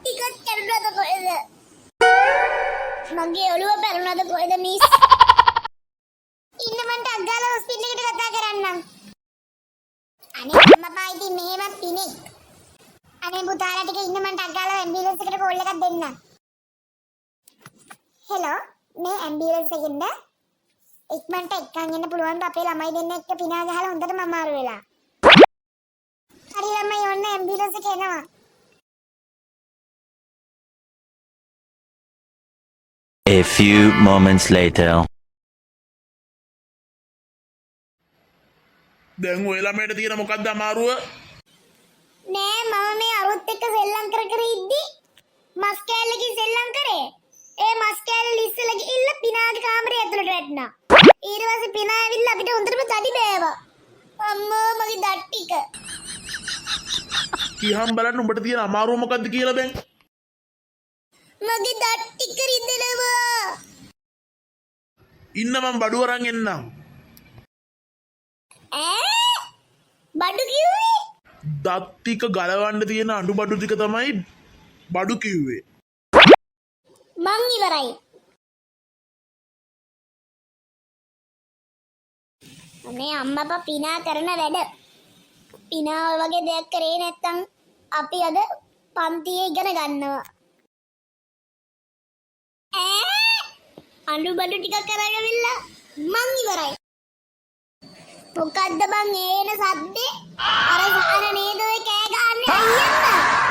ටිකක් කරුණාද කොහෙද? මගේ ඔළුව පැලුණාද කොහෙද මිස්? ඉන්න මන්ට අග්ගාල හොස්පිටල් එකට කතා කරන්නම්. අනේ අම්මා ඉතින් මෙහෙම පිනේ. අනේ පුතාලා ටික ඉන්න මන්ට අග්ගාල ඇම්බියුලන්ස් එකට කෝල් එකක් දෙන්න. හෙලෝ මේ ඇම්බියුලන්ස් එකෙන්ද ඉක්මනට එක්කන් එන්න පුළුවන් ද අපේ ළමයි දෙන්න එක්ක පිනා ගහලා හොඳටම අමාරු වෙලා. හරි ළමයි ඔන්න ඇම්බියුලන්ස් එක එනවා. A few moments later. දැන් ඔය ළමයට තියෙන මොකක්ද අමාරුව? නෑ මම මේ අරුත් එක්ක සෙල්ලම් කර කර ඉද්දි මස් කෑල්ලකින් සෙල්ලම් කරේ. ඒ මස් කෑල්ල ලිස්සලා ගිහිල්ලා පිනාගේ කාමරේ ඇතුළට වැටුණා. ඊට පස්සේ පිනා ඇවිල්ලා අපිට හොඳටම තඩි බෑවා. අම්මෝ මගේ දත් ටික. කියහම් බලන්න උඹට තියෙන අමාරුව මොකක්ද කියලා දැන්. මගේ දත් ටික රිදෙනවා. ඉන්න මම බඩුව අරන් එන්නම්. බඩු කිව්වේ? දත් ටික ගලවන්න තියෙන අඬු බඩු ටික තමයි බඩු කිව්වේ. මං ඉවරයි. මේ අම්මපා පිනා කරන වැඩ. පිනා ඔය වගේ දෙයක් කරේ නැත්තම් අපි අද පන්තියේ ඉගෙන ගන්නවා. අඬු බඩු ටිකක් කරගවිලා මං ඉවරයි. මොකද්ද බං ඒන සද්දේ? අර සාන නේද ඔය කෑ ගහන්නේ අයියන්න?